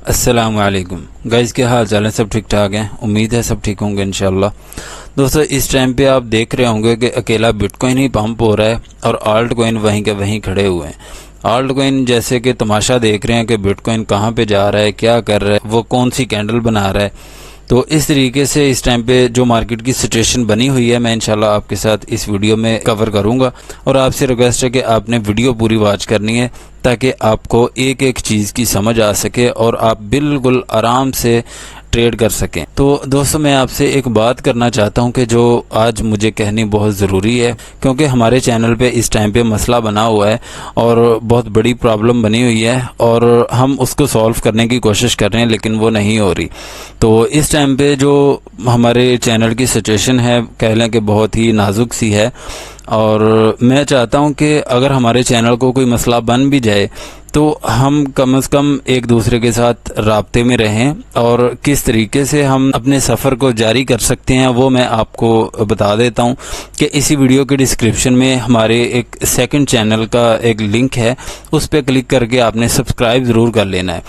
अस्सलाम वालेकुम गाइस, क्या हाल चाल है? सब ठीक ठाक हैं? उम्मीद है सब ठीक होंगे इंशाल्लाह। दोस्तों, इस टाइम पे आप देख रहे होंगे कि अकेला बिटकॉइन ही पंप हो रहा है और आल्ट कॉइन वहीं के वहीं खड़े हुए हैं। आल्ट कॉइन जैसे कि तमाशा देख रहे हैं कि बिटकॉइन कहाँ पे जा रहा है, क्या कर रहा है, वो कौन सी कैंडल बना रहा है। तो इस तरीके से इस टाइम पे जो मार्केट की सिचुएशन बनी हुई है, मैं इंशाल्लाह आपके साथ इस वीडियो में कवर करूंगा। और आपसे रिक्वेस्ट है कि आपने वीडियो पूरी वॉच करनी है ताकि आपको एक एक चीज़ की समझ आ सके और आप बिल्कुल आराम से ट्रेड कर सकें। तो दोस्तों, मैं आपसे एक बात करना चाहता हूं कि जो आज मुझे कहनी बहुत ज़रूरी है, क्योंकि हमारे चैनल पे इस टाइम पे मसला बना हुआ है और बहुत बड़ी प्रॉब्लम बनी हुई है और हम उसको सॉल्व करने की कोशिश कर रहे हैं, लेकिन वो नहीं हो रही। तो इस टाइम पे जो हमारे चैनल की सिचुएशन है, कह लें कि बहुत ही नाजुक सी है और मैं चाहता हूं कि अगर हमारे चैनल को कोई मसला बन भी जाए तो हम कम से कम एक दूसरे के साथ राब्ते में रहें और किस तरीके से हम अपने सफ़र को जारी कर सकते हैं वो मैं आपको बता देता हूं कि इसी वीडियो के डिस्क्रिप्शन में हमारे एक सेकंड चैनल का एक लिंक है, उस पर क्लिक करके आपने सब्सक्राइब ज़रूर कर लेना है।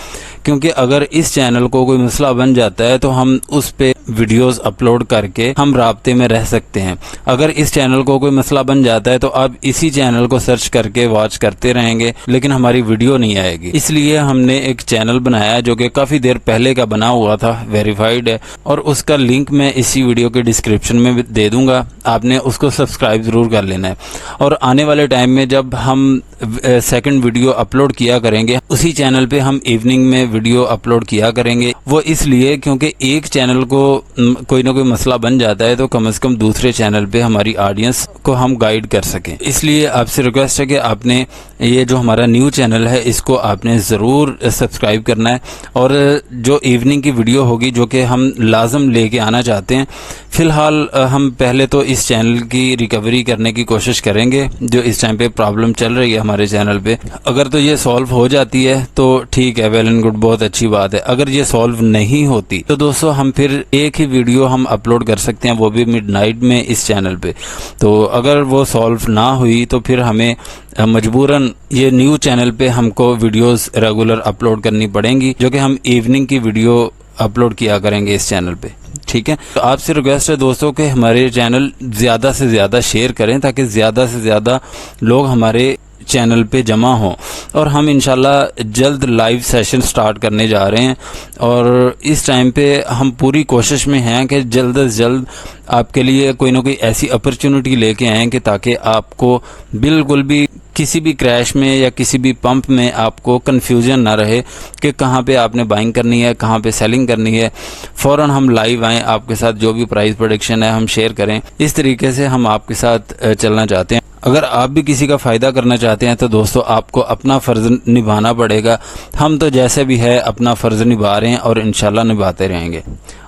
क्योंकि अगर इस चैनल को कोई मसला बन जाता है तो हम उस पे वीडियोस अपलोड करके हम राब्ते में रह सकते हैं। अगर इस चैनल को कोई मसला बन जाता है तो आप इसी चैनल को सर्च करके वॉच करते रहेंगे, लेकिन हमारी वीडियो नहीं आएगी। इसलिए हमने एक चैनल बनाया जो कि काफ़ी देर पहले का बना हुआ था, वेरीफाइड है, और उसका लिंक मैं इसी वीडियो के डिस्क्रिप्शन में दे दूंगा। आपने उसको सब्सक्राइब ज़रूर कर लेना है। और आने वाले टाइम में जब हम सेकंड वीडियो अपलोड किया करेंगे, उसी चैनल पे हम इवनिंग में वीडियो अपलोड किया करेंगे। वो इसलिए क्योंकि एक चैनल को कोई ना कोई मसला बन जाता है तो कम से कम दूसरे चैनल पे हमारी ऑडियंस को हम गाइड कर सकें। इसलिए आपसे रिक्वेस्ट है कि आपने ये जो हमारा न्यू चैनल है इसको आपने ज़रूर सब्सक्राइब करना है। और जो इवनिंग की वीडियो होगी जो कि हम लाजम लेके आना चाहते हैं, फ़िलहाल हम पहले तो इस चैनल की रिकवरी करने की कोशिश करेंगे। जो इस टाइम पे प्रॉब्लम चल रही है हमारे चैनल पे, अगर तो ये सॉल्व हो जाती है तो ठीक है, वेल एंड गुड, बहुत अच्छी बात है। अगर ये सॉल्व नहीं होती तो दोस्तों हम फिर एक ही वीडियो हम अपलोड कर सकते हैं, वो भी मिडनाइट में इस चैनल पे। तो अगर वो सॉल्व ना हुई तो फिर हमें मजबूरन ये न्यू चैनल पे हमको वीडियोस रेगुलर अपलोड करनी पड़ेंगी, जो कि हम इवनिंग की वीडियो अपलोड किया करेंगे इस चैनल पे। ठीक है, तो आपसे रिक्वेस्ट है दोस्तों कि हमारे चैनल ज़्यादा से ज़्यादा शेयर करें ताकि ज़्यादा से ज़्यादा लोग हमारे चैनल पे जमा हों। और हम इंशाल्लाह जल्द लाइव सेशन स्टार्ट करने जा रहे हैं और इस टाइम पे हम पूरी कोशिश में हैं कि जल्द से जल्द आपके लिए कोई ना कोई ऐसी अपॉर्चुनिटी लेके आएँ कि ताकि आपको बिल्कुल भी किसी भी क्रैश में या किसी भी पंप में आपको कन्फ्यूजन ना रहे कि कहाँ पे आपने बाइंग करनी है, कहाँ पे सेलिंग करनी है। फ़ौरन हम लाइव आएँ, आपके साथ जो भी प्राइस प्रेडिक्शन है हम शेयर करें। इस तरीके से हम आपके साथ चलना चाहते हैं। अगर आप भी किसी का फ़ायदा करना चाहते हैं तो दोस्तों आपको अपना फ़र्ज़ निभाना पड़ेगा। हम तो जैसे भी है अपना फ़र्ज़ निभा रहे हैं और इंशाल्लाह निभाते रहेंगे।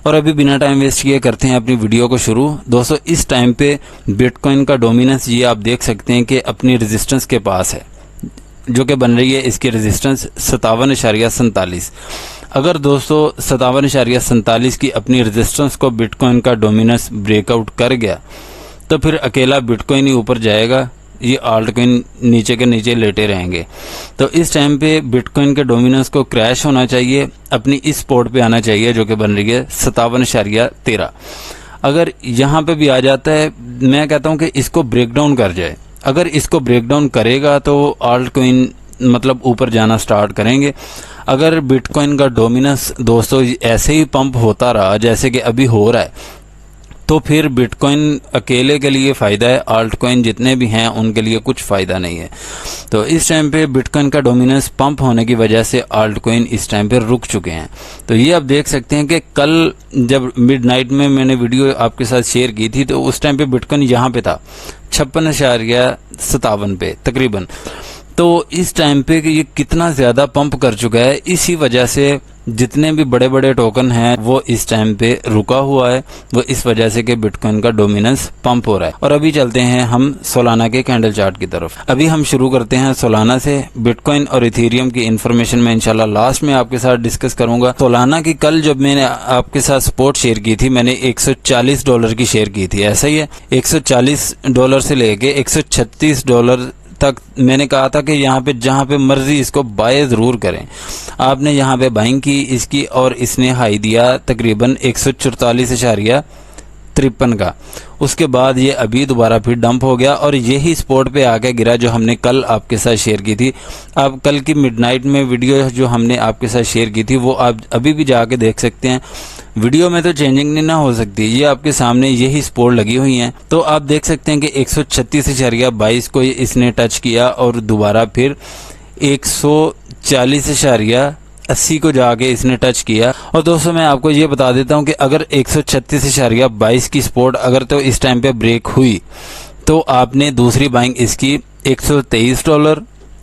और अभी बिना टाइम वेस्ट किए करते हैं अपनी वीडियो को शुरू। दोस्तों, इस टाइम पे बिटकॉइन का डोमिनेंस ये आप देख सकते हैं कि अपनी रेजिस्टेंस के पास है, जो कि बन रही है इसकी रेजिस्टेंस 57.47। अगर दोस्तों 57.47 की अपनी रेजिस्टेंस को बिटकॉइन का डोमिनेंस ब्रेकआउट कर गया तो फिर अकेला बिटकॉइन ही ऊपर जाएगा, ये आल्ट कॉइन नीचे के नीचे लेटे रहेंगे। तो इस टाइम पे बिटकॉइन के डोमिनेंस को क्रैश होना चाहिए, अपनी इस सपोर्ट पे आना चाहिए जो कि बन रही है 57.13। अगर यहाँ पे भी आ जाता है, मैं कहता हूँ कि इसको ब्रेक डाउन कर जाए। अगर इसको ब्रेक डाउन करेगा तो आल्ट कॉइन मतलब ऊपर जाना स्टार्ट करेंगे। अगर बिटकॉइन का डोमिनेंस दोस्तों ऐसे ही पंप होता रहा जैसे कि अभी हो रहा है तो फिर बिटकॉइन अकेले के लिए फ़ायदा है, आल्ट कॉइन जितने भी हैं उनके लिए कुछ फ़ायदा नहीं है। तो इस टाइम पे बिटकॉइन का डोमिनेंस पंप होने की वजह से आल्ट कॉइन इस टाइम पे रुक चुके हैं। तो ये आप देख सकते हैं कि कल जब मिडनाइट में मैंने वीडियो आपके साथ शेयर की थी तो उस टाइम पे बिटकॉइन यहाँ पे था 56.57 पे तकरीबन। तो इस टाइम पे ये कितना ज़्यादा पंप कर चुका है, इसी वजह से जितने भी बड़े बड़े टोकन हैं वो इस टाइम पे रुका हुआ है, वो इस वजह से कि बिटकॉइन का डोमिनेंस पंप हो रहा है। और अभी चलते हैं हम सोलाना के कैंडल चार्ट की तरफ। अभी हम शुरू करते हैं सोलाना से। बिटकॉइन और इथेरियम की इन्फॉर्मेशन मैं इंशाल्लाह लास्ट में आपके साथ डिस्कस करूंगा। सोलाना की कल जब मैंने आपके साथ सपोर्ट शेयर की थी, मैंने $140 की शेयर की थी, ऐसा ही है। $140 से लेके $136 तक मैंने कहा था कि यहाँ पे जहाँ पे मर्जी इसको बाय ज़रूर करें। आपने यहाँ पे बाइंग की इसकी और इसने हाई दिया तकरीबन 144.53 का। उसके बाद ये अभी दोबारा फिर डंप हो गया और यही स्पॉट पे आके गिरा जो हमने कल आपके साथ शेयर की थी। आप कल की मिडनाइट में वीडियो जो हमने आपके साथ शेयर की थी वो आप अभी भी जाके देख सकते हैं। वीडियो में तो चेंजिंग नहीं ना हो सकती, ये आपके सामने यही स्पॉट लगी हुई हैं। तो आप देख सकते हैं कि 136.22 को इसने टच किया और दोबारा फिर 140.80 को जाके इसने टच किया। और दोस्तों मैं आपको ये बता देता हूँ कि अगर 136.22 की स्पॉट अगर तो इस टाइम पे ब्रेक हुई तो आपने दूसरी बाइंग इसकी $123,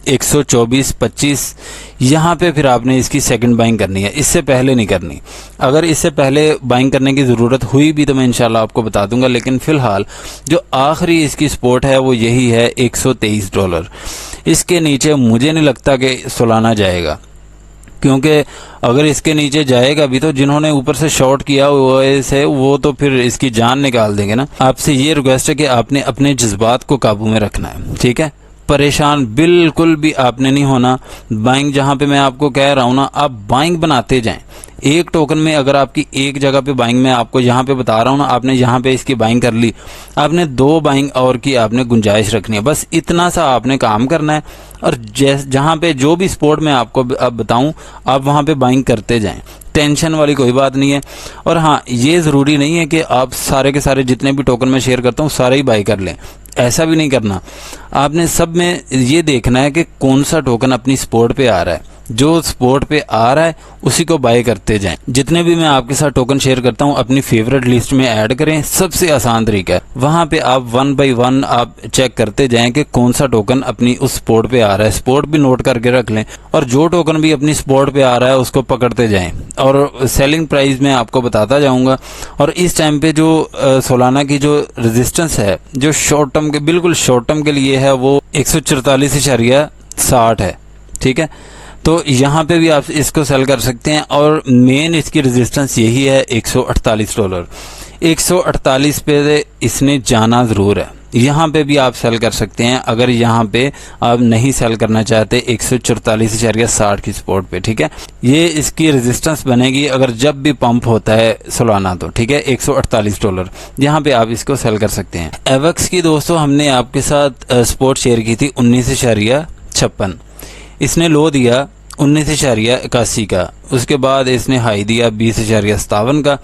124.25 यहाँ पे फिर आपने इसकी सेकंड बाइंग करनी है, इससे पहले नहीं करनी। अगर इससे पहले बाइंग करने की ज़रूरत हुई भी तो मैं इंशाल्लाह आपको बता दूंगा, लेकिन फ़िलहाल जो आखिरी इसकी स्पॉट है वो यही है $123। इसके नीचे मुझे नहीं लगता कि सोलाना जाएगा, क्योंकि अगर इसके नीचे जाएगा भी तो जिन्होंने ऊपर से शॉर्ट किया हुआ है वो तो फिर इसकी जान निकाल देंगे ना। आपसे ये रिक्वेस्ट है कि आपने अपने जज्बात को काबू में रखना है, ठीक है। परेशान बिल्कुल भी आपने नहीं होना। बाइंग जहां पे मैं आपको कह रहा हूं ना, आप बाइंग बनाते जाएं। एक टोकन में अगर आपकी एक जगह पे बाइंग में आपको यहाँ पे बता रहा हूँ ना, आपने यहाँ पे इसकी बाइंग कर ली, आपने 2 बाइंग और की आपने गुंजाइश रखनी है, बस इतना सा आपने काम करना है। और जहाँ पे जो भी स्पॉट में आपको अब बताऊँ आप वहाँ पे बाइंग करते जाएं, टेंशन वाली कोई बात नहीं है। और हाँ, ये ज़रूरी नहीं है कि आप सारे के सारे जितने भी टोकन मैं शेयर करता हूँ सारे ही बाई कर लें, ऐसा भी नहीं करना। आपने सब में ये देखना है कि कौन सा टोकन अपनी स्पॉट पे आ रहा है, जो स्पॉट पे आ रहा है उसी को बाय करते जाएं। जितने भी मैं आपके साथ टोकन शेयर करता हूं अपनी फेवरेट लिस्ट में ऐड करें, सबसे आसान तरीका है। वहां पे आप 1 बाय 1 आप चेक करते जाएं कि कौन सा टोकन अपनी उस स्पॉट पे आ रहा है, स्पॉट भी नोट करके रख लें और जो टोकन भी अपनी स्पॉट पे आ रहा है उसको पकड़ते जाएं और सेलिंग प्राइस में आपको बताता जाऊंगा। और इस टाइम पे जो सोलाना की जो रेजिस्टेंस है जो शॉर्ट टर्म के बिल्कुल शॉर्ट टर्म के लिए है वो 144.60 है, ठीक है। तो यहाँ पे भी आप इसको सेल कर सकते हैं और मेन इसकी रेजिस्टेंस यही है $148। 148 पे इसने जाना ज़रूर है, यहाँ पे भी आप सेल कर सकते हैं अगर यहाँ पे आप नहीं सेल करना चाहते 144.60 की स्पॉट पे, ठीक है। ये इसकी रेजिस्टेंस बनेगी अगर जब भी पंप होता है सोलाना तो, ठीक है। $148 यहाँ पे आप इसको सेल कर सकते हैं। एवेक्स की दोस्तों हमने आपके साथ स्पॉट शेयर की थी 19.56, इसने लो दिया 19.81 का, उसके बाद इसने हाई दिया 20.57 का।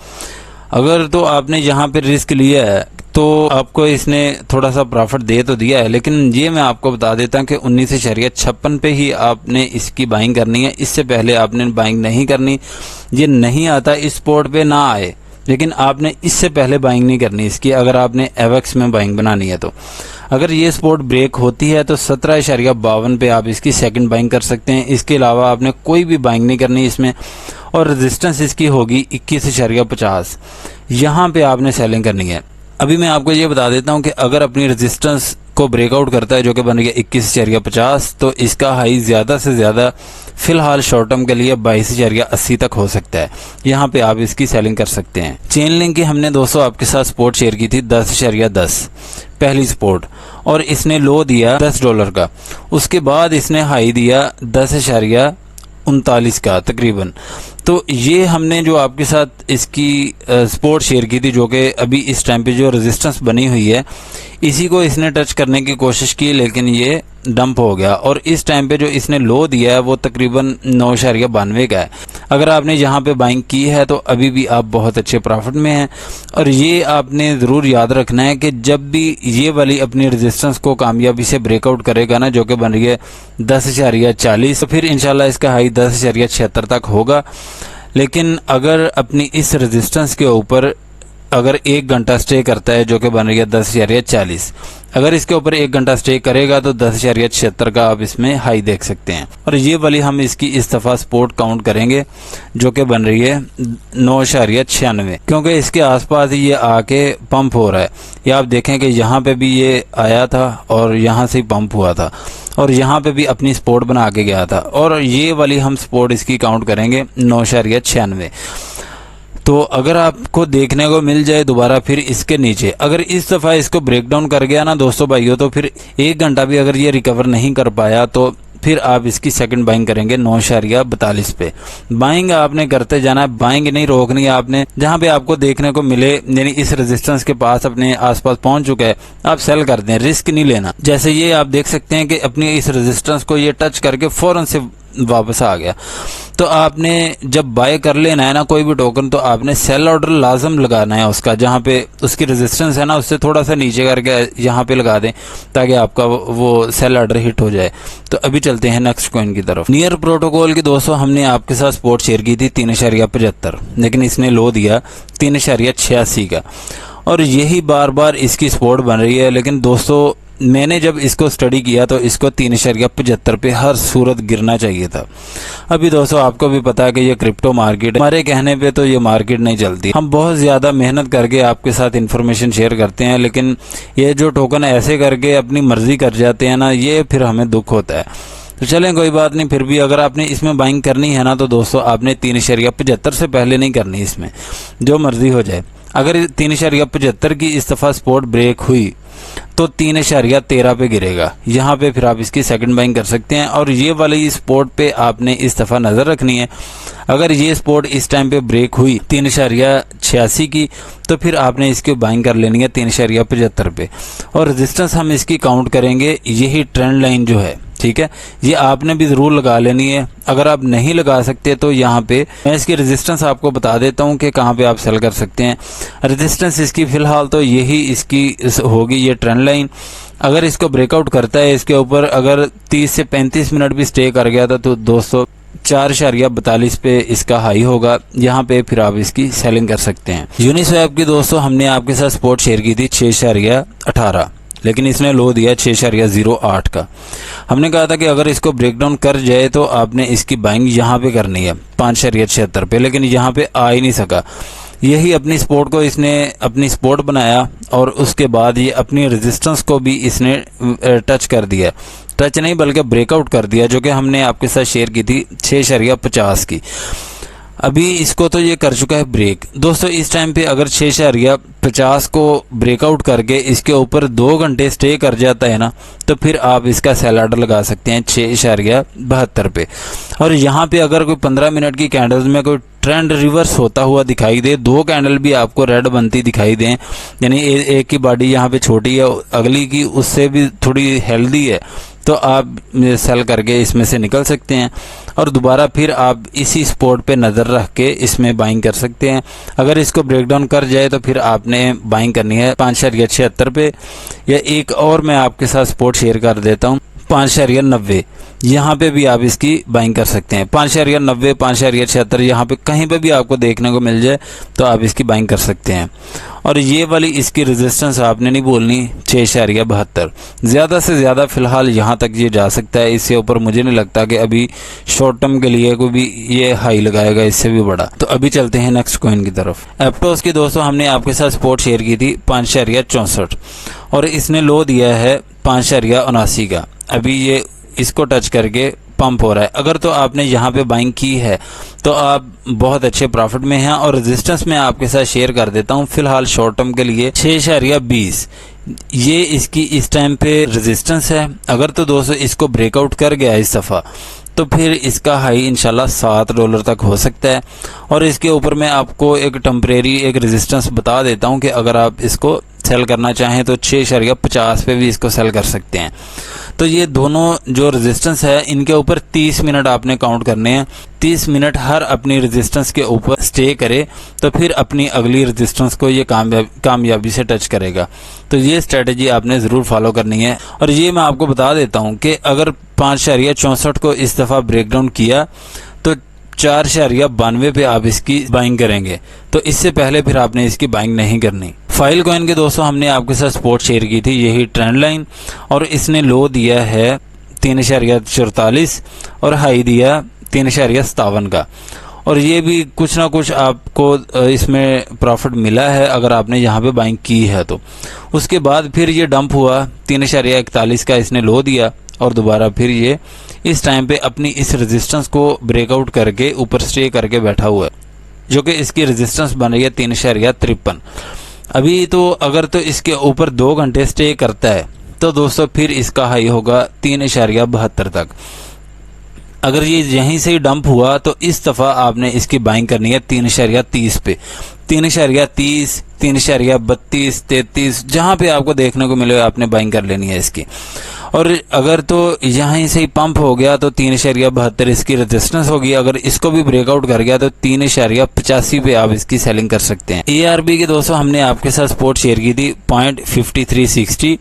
अगर तो आपने यहाँ पे रिस्क लिया है तो आपको इसने थोड़ा सा प्रॉफिट दे तो दिया है, लेकिन ये मैं आपको बता देता हूँ कि 19.56 पे ही आपने इसकी बाइंग करनी है, इससे पहले आपने बाइंग नहीं करनी। ये नहीं आता इस स्पॉट पे ना आए, लेकिन आपने इससे पहले बाइंग नहीं करनी इसकी अगर आपने एवेक्स में बाइंग बनानी है तो। अगर ये स्पॉट ब्रेक होती है तो 17.52 पे आप इसकी सेकंड बाइंग कर सकते हैं। इसके अलावा आपने कोई भी बाइंग नहीं करनी इसमें। और रेजिस्टेंस इसकी होगी 21.50, यहाँ पे आपने सेलिंग करनी है। अभी मैं आपको ये बता देता हूँ कि अगर अपनी रेजिस्टेंस को ब्रेकआउट करता है जो कि बन गया 21.50, तो इसका हाई ज़्यादा से ज़्यादा फिलहाल शॉर्ट टर्म के लिए 22.80 तक हो सकता है। यहाँ पे आप इसकी सेलिंग कर सकते हैं। चेन लिंक की हमने दोस्तों आपके साथ स्पॉट शेयर की थी 10.10 पहली स्पॉट, और इसने लो दिया $10 का। उसके बाद इसने हाई दिया 10.39 का तकरीबन। तो ये हमने जो आपके साथ इसकी स्पॉट शेयर की थी जो कि अभी इस टाइम पे जो रेजिस्टेंस बनी हुई है इसी को इसने टच करने की कोशिश की, लेकिन ये डंप हो गया। और इस टाइम पे जो इसने लो दिया है वो तकरीबन 9.92 का है। अगर आपने यहाँ पे बाइंग की है तो अभी भी आप बहुत अच्छे प्रॉफिट में हैं। और ये आपने ज़रूर याद रखना है कि जब भी ये वाली अपनी रेजिस्टेंस को कामयाबी से ब्रेकआउट करेगा ना जो कि बन रही है 10.40, तो फिर इंशाल्लाह इसका हाई 10.76 तक होगा। लेकिन अगर अपनी इस रेजिस्टेंस के ऊपर अगर 1 घंटा स्टे करता है जो कि बन रही है 10.40, अगर इसके ऊपर 1 घंटा स्टे करेगा तो 10.76 का आप इसमें हाई देख सकते हैं। और ये वाली हम इसकी इस दफ़ा स्पॉट काउंट करेंगे जो कि बन रही है 9.96, क्योंकि इसके आसपास ही ये आके पंप हो रहा है। ये आप देखें कि यहाँ पे भी ये आया था और यहाँ से पंप हुआ था और यहाँ पे भी अपनी स्पॉट बना के गया था, और ये वाली हम स्पॉट इसकी काउंट करेंगे 9.96। तो अगर आपको देखने को मिल जाए दोबारा फिर इसके नीचे, अगर इस दफ़ा इसको ब्रेक डाउन कर गया ना दोस्तों भाइयों, तो फिर 1 घंटा भी अगर ये रिकवर नहीं कर पाया तो फिर आप इसकी सेकंड बाइंग करेंगे 9.42 पे। बाइंग आपने करते जाना है, बाइंग नहीं रोकनी है आपने। जहां पे आपको देखने को मिले यानी इस रेजिस्टेंस के पास अपने आसपास पहुंच चुका है, आप सेल कर दें, रिस्क नहीं लेना। जैसे ये आप देख सकते हैं कि अपनी इस रेजिस्टेंस को ये टच करके फौरन से वापस आ गया। तो आपने जब बाय कर लेना है ना कोई भी टोकन, तो आपने सेल ऑर्डर लाजम लगाना है उसका, जहाँ पे उसकी रेजिस्टेंस है ना उससे थोड़ा सा नीचे करके यहाँ पे लगा दें ताकि आपका वो सेल ऑर्डर हिट हो जाए। तो अभी चलते हैं नेक्स्ट कॉइन की तरफ। नियर प्रोटोकॉल की दोस्तों हमने आपके साथ सपोर्ट शेयर की थी 3.75, लेकिन इसने लो दिया 3.86 का, और यही बार बार इसकी सपोर्ट बन रही है। लेकिन दोस्तों मैंने जब इसको स्टडी किया तो इसको 3.75 पे हर सूरत गिरना चाहिए था। अभी दोस्तों आपको भी पता है कि ये क्रिप्टो मार्केट, हमारे कहने पे तो ये मार्केट नहीं चलती। हम बहुत ज़्यादा मेहनत करके आपके साथ इन्फॉर्मेशन शेयर करते हैं, लेकिन ये जो टोकन ऐसे करके अपनी मर्जी कर जाते हैं ना, ये फिर हमें दुख होता है। तो चलें कोई बात नहीं, फिर भी अगर आपने इसमें बाइंग करनी है ना तो दोस्तों आपने 3.75 से पहले नहीं करनी, इसमें जो मर्जी हो जाए। अगर 3.75 की इस दफ़ा सपोर्ट ब्रेक हुई तो 3.13 पे गिरेगा, यहाँ पे फिर आप इसकी सेकंड बाइंग कर सकते हैं। और ये वाली स्पोर्ट पे आपने इस दफ़ा नज़र रखनी है। अगर ये स्पोर्ट इस टाइम पे ब्रेक हुई 3.86 की, तो फिर आपने इसकी बाइंग कर लेनी है 3.75 पे। और रेजिस्टेंस हम इसकी काउंट करेंगे यही ट्रेंड लाइन जो है, ठीक है, ये आपने भी ज़रूर लगा लेनी है। अगर आप नहीं लगा सकते तो यहाँ पे मैं इसकी रेजिस्टेंस आपको बता देता हूँ कि कहाँ पे आप सेल कर सकते हैं। रेजिस्टेंस इसकी फ़िलहाल तो यही इसकी होगी, ये ट्रेंड लाइन। अगर इसको ब्रेकआउट करता है इसके ऊपर, अगर 30 से 35 मिनट भी स्टे कर गया था तो दोस्तों 4.42 पे इसका हाई होगा, यहाँ पे फिर आप इसकी सेलिंग कर सकते हैं। यूनिस्वैप की दोस्तों हमने आपके साथ सपोर्ट शेयर की थी 6.18, लेकिन इसने लो दिया 6.08 का। हमने कहा था कि अगर इसको ब्रेक डाउन कर जाए तो आपने इसकी बाइंग यहाँ पे करनी है 5.76 पे, लेकिन यहाँ पे आ ही नहीं सका। यही अपनी सपोर्ट को इसने अपनी सपोर्ट बनाया और उसके बाद ये अपनी रेजिस्टेंस को भी इसने टच कर दिया, टच नहीं बल्कि ब्रेकआउट कर दिया, जो कि हमने आपके साथ शेयर की थी 6.50 की। अभी इसको तो ये कर चुका है ब्रेक। दोस्तों इस टाइम पे अगर 6.50 को ब्रेकआउट करके इसके ऊपर 2 घंटे स्टे कर जाता है ना, तो फिर आप इसका सेल ऑर्डर लगा सकते हैं 6.72 पे। और यहाँ पे अगर कोई 15 मिनट की कैंडल्स में कोई ट्रेंड रिवर्स होता हुआ दिखाई दे, 2 कैंडल भी आपको रेड बनती दिखाई दें, यानी एक की बॉडी यहाँ पे छोटी है, अगली की उससे भी थोड़ी हेल्दी है, तो आप सेल करके इसमें से निकल सकते हैं और दोबारा फिर आप इसी सपोर्ट पे नज़र रख के इसमें बाइंग कर सकते हैं। अगर इसको ब्रेक डाउन कर जाए तो फिर आपने बाइंग करनी है 5.76 पे, या एक और मैं आपके साथ सपोर्ट शेयर कर देता हूँ 5.90, यहाँ पे भी आप इसकी बाइंग कर सकते हैं। 5.90, 5.76 यहाँ पे कहीं पे भी आपको देखने को मिल जाए तो आप इसकी बाइंग कर सकते हैं। और ये वाली इसकी रेजिस्टेंस आपने नहीं बोलनी 6.72, ज़्यादा से ज़्यादा फ़िलहाल यहाँ तक ये जा सकता है, इससे ऊपर मुझे नहीं लगता कि अभी शॉर्ट टर्म के लिए कोई भी ये हाई लगाएगा इससे भी बड़ा। तो अभी चलते हैं नेक्स्ट कॉइन की तरफ। एप्टोस की दोस्तों हमने आपके साथ सपोर्ट शेयर की थी 5.64 और इसने लो दिया है 5.79 का। अभी ये इसको टच करके पंप हो रहा है। अगर तो आपने यहाँ पे बाइंग की है तो आप बहुत अच्छे प्रॉफिट में हैं। और रेजिस्टेंस में आपके साथ शेयर कर देता हूँ फिलहाल शॉर्ट टर्म के लिए 6.20, ये इसकी इस टाइम पे रेजिस्टेंस है। अगर तो दोस्तों इसको ब्रेकआउट कर गया इस दफ़ा तो फिर इसका हाई इंशाल्लाह $7 तक हो सकता है। और इसके ऊपर मैं आपको एक टेम्परेरी एक रेजिस्टेंस बता देता हूँ कि अगर आप इसको सेल करना चाहें तो 6.50 पे भी इसको सेल कर सकते हैं। तो ये दोनों जो रेजिस्टेंस है इनके ऊपर 30 मिनट आपने काउंट करने हैं। 30 मिनट हर अपनी रेजिस्टेंस के ऊपर स्टे करे तो फिर अपनी अगली रेजिस्टेंस को ये कामयाबी से टच करेगा। तो ये स्ट्रेटजी आपने ज़रूर फॉलो करनी है। और ये मैं आपको बता देता हूँ कि अगर 5.64 को इस दफ़ा ब्रेकडाउन किया तो 4.92 पे आप इसकी बाइंग करेंगे, तो इससे पहले फिर आपने इसकी बाइंग नहीं करनी। फाइल कॉइन के दोस्तों हमने आपके साथ सपोर्ट शेयर की थी यही ट्रेंड लाइन, और इसने लो दिया है 3.44 और हाई दिया 3.57 का। और ये भी कुछ ना कुछ आपको इसमें प्रॉफिट मिला है अगर आपने यहाँ पे बाइंग की है तो। उसके बाद फिर ये डंप हुआ 3.41 का इसने लो दिया और दोबारा फिर ये इस टाइम पे अपनी इस रेजिस्टेंस को ब्रेकआउट करके ऊपर स्टे करके बैठा हुआ है। जो कि इसकी रेजिस्टेंस बन रही है 3.53। अभी तो अगर तो इसके ऊपर 2 घंटे स्टे करता है तो दोस्तों फिर इसका हाई होगा 3.72 तक। अगर ये यहीं से ही डंप हुआ तो इस दफ़ा आपने इसकी बाइंग करनी है 3.30 पे, 3.30, 3.32, 33, जहाँ पे आपको देखने को मिले आपने बाइंग कर लेनी है इसकी। और अगर तो यहीं से ही पंप हो गया तो 3.72 इसकी रेजिस्टेंस होगी। अगर इसको भी ब्रेकआउट कर गया तो 3.85 पे आप इसकी सेलिंग कर सकते हैं। ARB के दोस्तों हमने आपके साथ सपोर्ट शेयर की थी 0.5360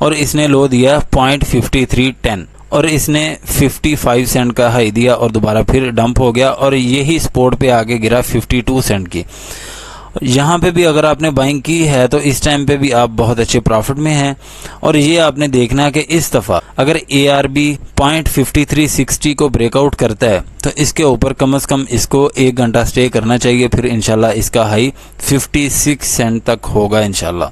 और इसने लो दिया 0.5310 और इसने 55 सेंट का हाई दिया और दोबारा फिर डंप हो गया और यही सपोर्ट पे आगे गिरा 52 सेंट की। यहाँ पे भी अगर आपने बाइंग की है तो इस टाइम पे भी आप बहुत अच्छे प्रॉफिट में हैं। और ये आपने देखना है कि इस दफ़ा अगर ARB 0.5360 को ब्रेकआउट करता है तो इसके ऊपर कम से कम इसको 1 घंटा स्टे करना चाहिए, फिर इंशाल्लाह इसका हाई 56 सेंट तक होगा इंशाल्लाह।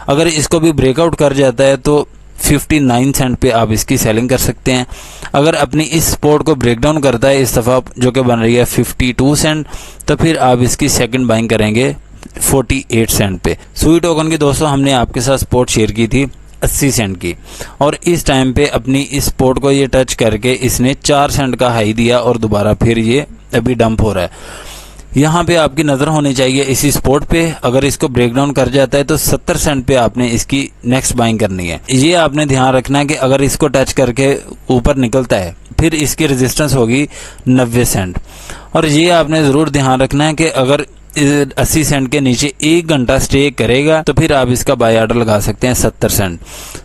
अगर इसको भी ब्रेकआउट कर जाता है तो 59 सेंट पे आप इसकी सेलिंग कर सकते हैं। अगर अपनी इस सपोर्ट को ब्रेक डाउन करता है इस दफ़ा जो कि बन रही है 52 सेंट, तो फिर आप इसकी सेकंड बाइंग करेंगे 48 सेंट पे। सुई टोकन की दोस्तों हमने आपके साथ सपोर्ट शेयर की थी 80 सेंट की और इस टाइम पे अपनी इस सपोर्ट को ये टच करके इसने 4 सेंट का हाई दिया और दोबारा फिर ये अभी डंप हो रहा है। यहाँ पे आपकी नज़र होनी चाहिए इसी सपोर्ट पे। अगर इसको ब्रेक डाउन कर जाता है तो 70 सेंट पे आपने इसकी नेक्स्ट बाइंग करनी है। ये आपने ध्यान रखना है कि अगर इसको टच करके ऊपर निकलता है फिर इसकी रेजिस्टेंस होगी 90 सेंट। और ये आपने ज़रूर ध्यान रखना है कि अगर 80 सेंट के नीचे 1 घंटा स्टे करेगा तो फिर आप इसका बाय ऑर्डर लगा सकते हैं 70 सेंट।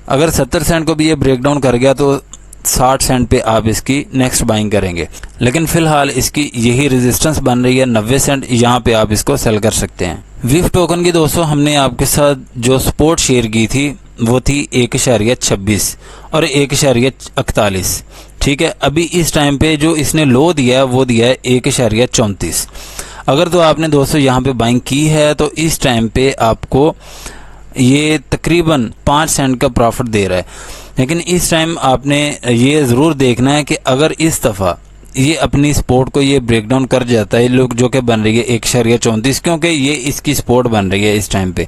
अगर 70 सेंट को भी ये ब्रेक डाउन कर गया तो 60 सेंट पे आप इसकी नेक्स्ट बाइंग करेंगे। लेकिन फिलहाल इसकी यही रेजिस्टेंस बन रही है 90 सेंट, यहाँ पे आप इसको सेल कर सकते हैं। विफ टोकन की दोस्तों हमने आपके साथ जो सपोर्ट शेयर की थी वो थी 1.26 और 1.41। ठीक है, अभी इस टाइम पे जो इसने लो दिया है वो दिया है 1.34। अगर तो आपने दोस्तों यहाँ पे बाइंग की है तो इस टाइम पे आपको ये तकरीबन 5 सेंट का प्रॉफिट दे रहा है। लेकिन इस टाइम आपने ये ज़रूर देखना है कि अगर इस दफ़ा ये अपनी सपोर्ट को ये ब्रेक डाउन कर जाता है लोग जो कि बन रही है 1.34, क्योंकि ये इसकी सपोर्ट बन रही है इस टाइम पे।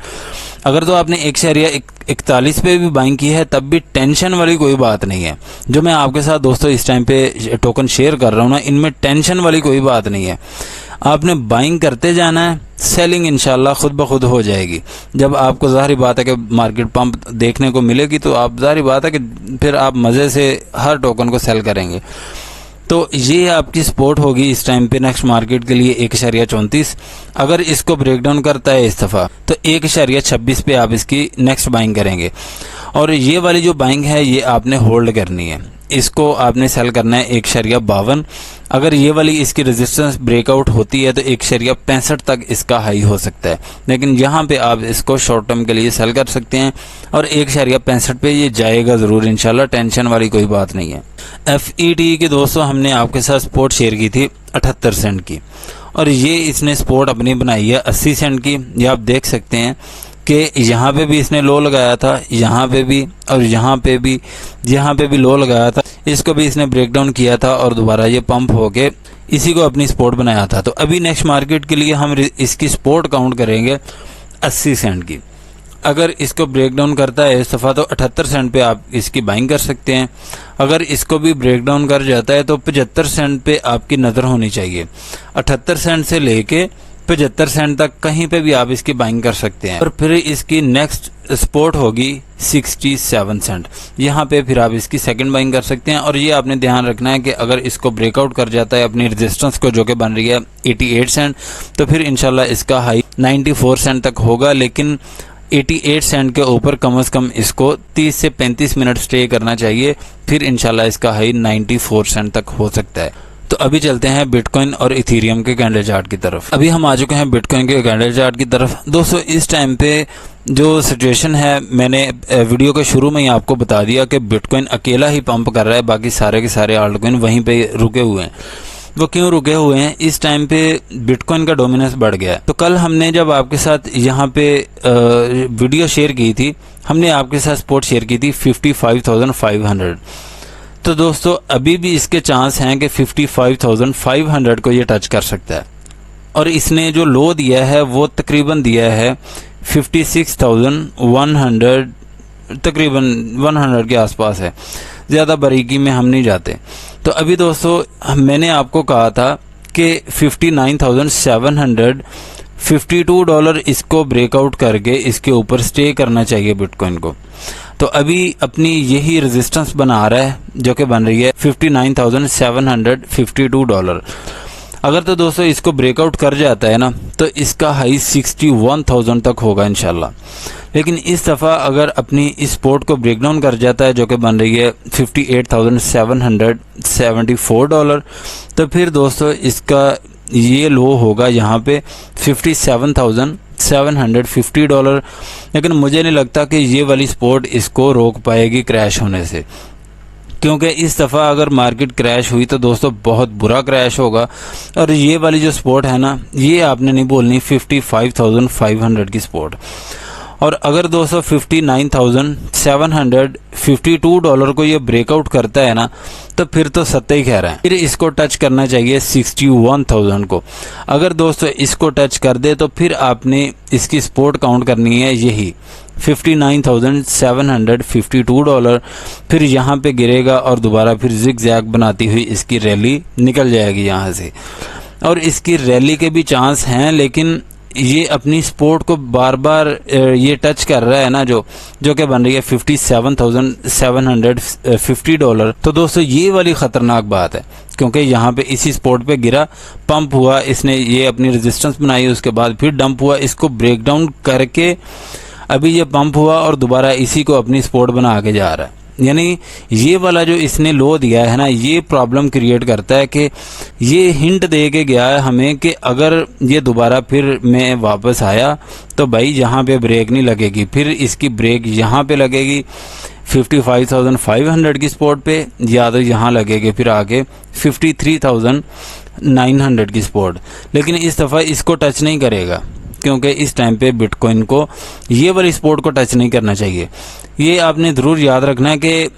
अगर तो आपने 1.41 पे भी बाइंग की है तब भी टेंशन वाली कोई बात नहीं है। जो मैं आपके साथ दोस्तों इस टाइम पे टोकन शेयर कर रहा हूँ ना, इनमें टेंशन वाली कोई बात नहीं है। आपने बाइंग करते जाना है, सेलिंग इंशाल्लाह खुद ब खुद हो जाएगी। जब आपको ज़ाहिर बात है कि मार्केट पंप देखने को मिलेगी तो आप ज़ाहिर बात है कि फिर आप मज़े से हर टोकन को सेल करेंगे। तो ये आपकी सपोर्ट होगी इस टाइम पे नेक्स्ट मार्केट के लिए 1.34। अगर इसको ब्रेक डाउन करता है इस दफ़ा तो 1.26 पे आप इसकी नेक्स्ट बाइंग करेंगे। और ये वाली जो बाइंग है ये आपने होल्ड करनी है, इसको आपने सेल करना है 1.52। अगर ये वाली इसकी रेजिस्टेंस ब्रेकआउट होती है तो 1.65 तक इसका हाई हो सकता है। लेकिन यहाँ पे आप इसको शॉर्ट टर्म के लिए सेल कर सकते हैं और 1.65 पे ये जाएगा ज़रूर इंशाल्लाह, टेंशन वाली कोई बात नहीं है। FET के दोस्तों हमने आपके साथ सपोर्ट शेयर की थी 78 सेंट की और ये इसने सपोर्ट अपनी बनाई है 80 सेंट की। ये आप देख सकते हैं कि यहाँ पे भी इसने लो लगाया था, यहाँ पे भी और यहाँ पे भी लो लगाया था। इसको भी इसने ब्रेक डाउन किया था और दोबारा ये पंप होके इसी को अपनी सपोर्ट बनाया था। तो अभी नेक्स्ट मार्केट के लिए हम इसकी सपोर्ट काउंट करेंगे 80 सेंट की। अगर इसको ब्रेक डाउन करता है इस दफ़ा तो 78 सेंट पे आप इसकी बाइंग कर सकते हैं। अगर इसको भी ब्रेक डाउन कर जाता है तो 75 सेंट पे आपकी नज़र होनी चाहिए। 78 सेंट से लेके 75 सेंट तक कहीं पे भी आप इसकी बाइंग कर सकते हैं। और फिर इसकी नेक्स्ट सपोर्ट होगी 67 सेंट, यहाँ पे फिर आप इसकी सेकंड बाइंग कर सकते हैं। और ये आपने ध्यान रखना है कि अगर इसको ब्रेकआउट कर जाता है अपनी रेजिस्टेंस को जो कि बन रही है 88 सेंट तो फिर इंशाल्लाह इसका हाई 94 सेंट तक होगा। लेकिन 88 सेंट के ऊपर कम से कम इसको 30 से 35 मिनट स्टे करना चाहिए, फिर इंशाल्लाह इसका हाई 94 सेंट तक हो सकता है। तो अभी चलते हैं बिटकॉइन और इथेरियम के कैंडल चार्ट की तरफ। अभी हम आ चुके हैं बिटकॉइन के कैंडल चार्ट की तरफ। दोस्तों इस टाइम पे जो सिचुएशन है मैंने वीडियो के शुरू में ही आपको बता दिया कि बिटकॉइन अकेला ही पंप कर रहा है, बाकी सारे के सारे आल्ट कॉइन वहीं पे रुके हुए हैं। वो क्यों रुके हुए हैं? इस टाइम पे बिटकॉइन का डोमिनेंस बढ़ गया है। तो कल हमने जब आपके साथ यहाँ पे वीडियो शेयर की थी, हमने आपके साथ सपोर्ट शेयर की थी 55,500। तो दोस्तों अभी भी इसके चांस हैं कि 55,500 को ये टच कर सकता है। और इसने जो लो दिया है वो तकरीबन दिया है 56,100, तकरीबन 100 के आसपास है, ज़्यादा बारीकी में हम नहीं जाते। तो अभी दोस्तों मैंने आपको कहा था कि 59,752 डॉलर इसको ब्रेकआउट करके इसके ऊपर स्टे करना चाहिए बिटकॉइन को। तो अभी अपनी यही रेजिस्टेंस बना रहा है जो कि बन रही है 59,752 डॉलर। अगर तो दोस्तों इसको ब्रेकआउट कर जाता है ना तो इसका हाई 61,000 तक होगा इंशाल्लाह। लेकिन इस दफ़ा अगर अपनी इस सपोर्ट को ब्रेक डाउन कर जाता है जो कि बन रही है 58,774 डॉलर, तो फिर दोस्तों इसका ये लो होगा यहाँ पे 57,750 डॉलर। लेकिन मुझे नहीं लगता कि ये वाली सपोर्ट इसको रोक पाएगी क्रैश होने से, क्योंकि इस दफ़ा अगर मार्केट क्रैश हुई तो दोस्तों बहुत बुरा क्रैश होगा। और ये वाली जो सपोर्ट है ना, ये आपने नहीं बोलनी 55,500 की सपोर्ट। और अगर दोस्तों 59,752 डॉलर को ये ब्रेकआउट करता है ना तो फिर तो सत्य ही कह रहा है, फिर इसको टच करना चाहिए 61,000 को। अगर दोस्तों इसको टच कर दे तो फिर आपने इसकी सपोर्ट काउंट करनी है यही 59,752 डॉलर। फिर यहाँ पे गिरेगा और दोबारा फिर जिग जैग बनाती हुई इसकी रैली निकल जाएगी यहाँ से। और इसकी रैली के भी चांस हैं, लेकिन ये अपनी सपोर्ट को बार बार ये टच कर रहा है ना जो कि बन रही है 57,750 डॉलर। तो दोस्तों ये वाली ख़तरनाक बात है, क्योंकि यहाँ पे इसी सपोर्ट पे गिरा, पंप हुआ, इसने ये अपनी रेजिस्टेंस बनाई, उसके बाद फिर डंप हुआ, इसको ब्रेक डाउन करके अभी ये पंप हुआ और दोबारा इसी को अपनी सपोर्ट बना के जा रहा है। यानी ये वाला जो इसने लो दिया है ना, ये प्रॉब्लम क्रिएट करता है कि ये हिंट दे के गया है हमें कि अगर ये दोबारा फिर मैं वापस आया तो भाई यहाँ पे ब्रेक नहीं लगेगी, फिर इसकी ब्रेक यहाँ पे लगेगी 55,500 की सपोर्ट पे, या तो यहाँ लगेगी फिर आगे 53,900 की सपोर्ट। लेकिन इस दफ़ा इसको टच नहीं करेगा, क्योंकि इस टाइम पे बिटकॉइन को ये वाली सपोर्ट को टच नहीं करना चाहिए। ये आपने ज़रूर याद रखना है कि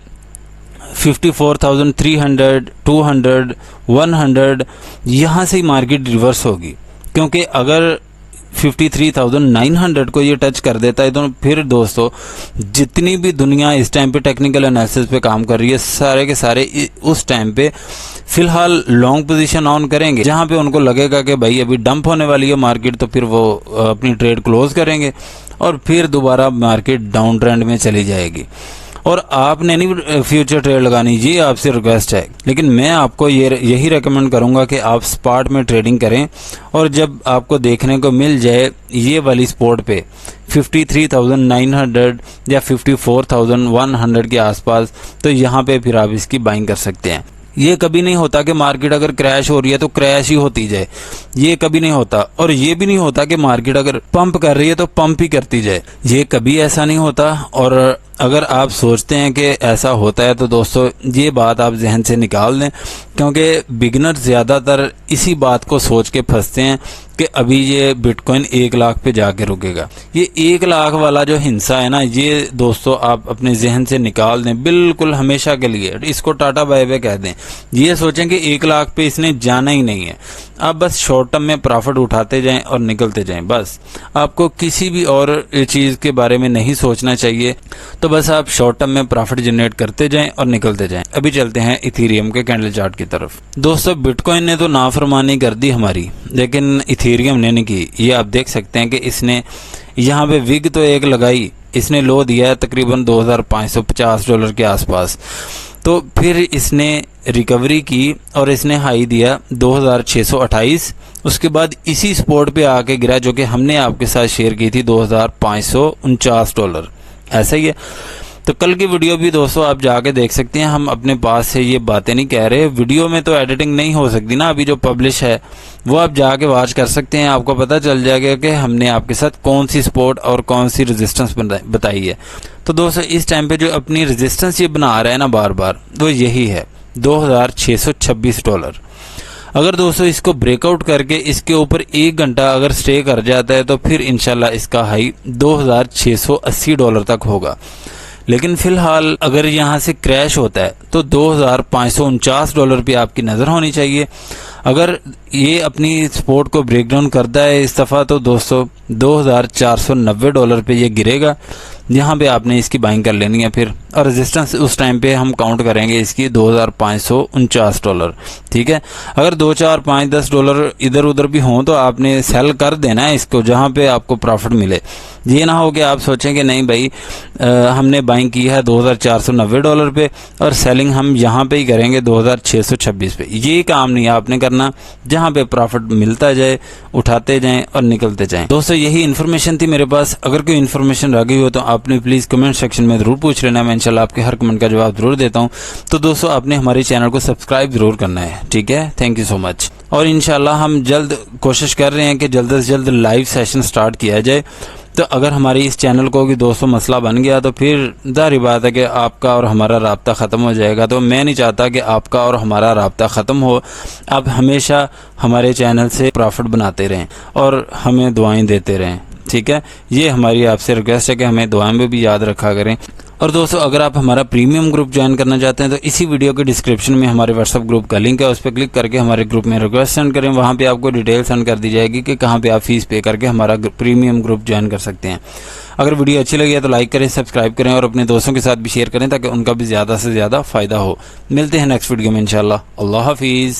54,300, 200, 100 यहाँ से ही मार्केट रिवर्स होगी, क्योंकि अगर 53,900 को ये टच कर देता है तो फिर दोस्तों जितनी भी दुनिया इस टाइम पे टेक्निकल एनालिसिस पे काम कर रही है, सारे के सारे उस टाइम पे फिलहाल लॉन्ग पोजीशन ऑन करेंगे। जहां पे उनको लगेगा कि भाई अभी डंप होने वाली है मार्केट, तो फिर वो अपनी ट्रेड क्लोज करेंगे और फिर दोबारा मार्केट डाउन ट्रेंड में चली जाएगी। और आपने नहीं फ्यूचर ट्रेड लगानी, ये आपसे रिक्वेस्ट है। लेकिन मैं आपको यही रेकमेंड करूंगा कि आप स्पॉट में ट्रेडिंग करें, और जब आपको देखने को मिल जाए ये वाली सपोर्ट पे 53,900 या 54,100 के आसपास, तो यहाँ पे फिर आप इसकी बाइंग कर सकते हैं। ये कभी नहीं होता कि मार्केट अगर क्रैश हो रही है तो क्रैश ही होती जाए, ये कभी नहीं होता। और ये भी नहीं होता कि मार्केट अगर पंप कर रही है तो पंप ही करती जाए, ये कभी ऐसा नहीं होता। और अगर आप सोचते हैं कि ऐसा होता है तो दोस्तों ये बात आप जहन से निकाल दें, क्योंकि बिगिनर ज़्यादातर इसी बात को सोच के फंसते हैं कि अभी ये बिटकॉइन 1 लाख पे जाके रुकेगा। ये 1 लाख वाला जो हिस्सा है ना, ये दोस्तों आप अपने जहन से निकाल दें बिल्कुल हमेशा के लिए, इसको टाटा बाय बाय कह दें। ये सोचें कि 1 लाख पे इसने जाना ही नहीं है, आप बस शॉर्ट टर्म में प्रॉफिट उठाते जाएं और निकलते जाएं, बस आपको किसी भी और चीज़ के बारे में नहीं सोचना चाहिए। तो बस आप शॉर्ट टर्म में प्रॉफिट जनरेट करते जाएं और निकलते जाएं। अभी चलते हैं इथेरियम के कैंडल चार्ट की तरफ। दोस्तों बिटकॉइन ने तो नाफरमानी कर दी हमारी, लेकिन इथेरियम ने नहीं की। ये आप देख सकते हैं कि इसने यहाँ पे विग तो एक लगाई, इसने लो दिया है तकरीबन $2,550 के आसपास, तो फिर इसने रिकवरी की और इसने हाई दिया 2,628। उसके बाद इसी सपोर्ट पे आके गिरा जो कि हमने आपके साथ शेयर की थी $2,549। ऐसा ही है। तो कल की वीडियो भी दोस्तों आप जाके देख सकते हैं, हम अपने पास से ये बातें नहीं कह रहे, वीडियो में तो एडिटिंग नहीं हो सकती ना, अभी जो पब्लिश है वो आप जाके वॉच कर सकते हैं, आपको पता चल जाएगा कि हमने आपके साथ कौन सी सपोर्ट और कौन सी रेजिस्टेंस बताई है। तो दोस्तों इस टाइम पे जो अपनी रेजिस्टेंस ये बना रहा है ना बार बार, वो यही है $2,626। अगर दोस्तों इसको ब्रेकआउट करके इसके ऊपर 1 घंटा अगर स्टे कर जाता है तो फिर इंशाल्लाह इसका हाई $2,680 तक होगा। लेकिन फिलहाल अगर यहाँ से क्रैश होता है तो $2,549 पे आपकी नज़र होनी चाहिए। अगर ये अपनी सपोर्ट को ब्रेक डाउन करता है इस दफ़ा तो दोस्तों $2,490 पे ये गिरेगा, यहाँ पे आपने इसकी बाइंग कर लेनी है फिर। और रेजिस्टेंस उस टाइम पे हम काउंट करेंगे इसकी $2,549, ठीक है। अगर 2, 4, 5, $10 इधर उधर भी हों तो आपने सेल कर देना है इसको जहाँ पे आपको प्रॉफिट मिले। ये ना हो कि आप सोचें कि नहीं भाई हमने बाइंग की है $2,490 पे और सेलिंग हम यहाँ पे ही करेंगे 2,626 पे। ये काम नहीं आपने करना, जहाँ पे प्रॉफिट मिलता जाए उठाते जाएं और निकलते जाएं। दोस्तों यही इन्फॉर्मेशन थी मेरे पास। अगर कोई इन्फॉर्मेशन रह गई हो तो आपने प्लीज़ कमेंट सेक्शन में ज़रूर पूछ लेना, मैं इंशाल्लाह आपके हर कमेंट का जवाब ज़रूर देता हूँ। तो दोस्तों आपने हमारे चैनल को सब्सक्राइब ज़रूर करना है, ठीक है। Thank you so much. और इंशाल्लाह हम जल्द कोशिश कर रहे हैं कि जल्द से जल्द लाइव सेशन स्टार्ट किया जाए। तो अगर हमारी इस चैनल को भी दोस्तों मसला बन गया तो फिर जाहिर बात है कि आपका और हमारा राब्ता ख़त्म हो जाएगा। तो मैं नहीं चाहता कि आपका और हमारा राब्ता ख़त्म हो। आप हमेशा हमारे चैनल से प्रॉफिट बनाते रहें और हमें दुआएं देते रहें, ठीक है। ये हमारी आपसे रिक्वेस्ट है कि हमें दुआएं में भी याद रखा करें। और दोस्तों अगर आप हमारा प्रीमियम ग्रुप ज्वाइन करना चाहते हैं तो इसी वीडियो के डिस्क्रिप्शन में हमारे व्हाट्सअप ग्रुप का लिंक है, उस पर क्लिक करके हमारे ग्रुप में रिक्वेस्ट सेंड करें। वहाँ पे आपको डिटेल सेंड कर दी जाएगी कि कहाँ पे आप फीस पे करके हमारा प्रीमियम ग्रुप ज्वाइन कर सकते हैं। अगर वीडियो अच्छी लगी है तो लाइक करें, सब्सक्राइब करें और अपने दोस्तों के साथ भी शेयर करें ताकि उनका भी ज़्यादा से ज़्यादा फ़ायदा हो। मिलते हैं नेक्स्ट वीडियो में इंशाल्लाह। अल्लाह हाफिज़।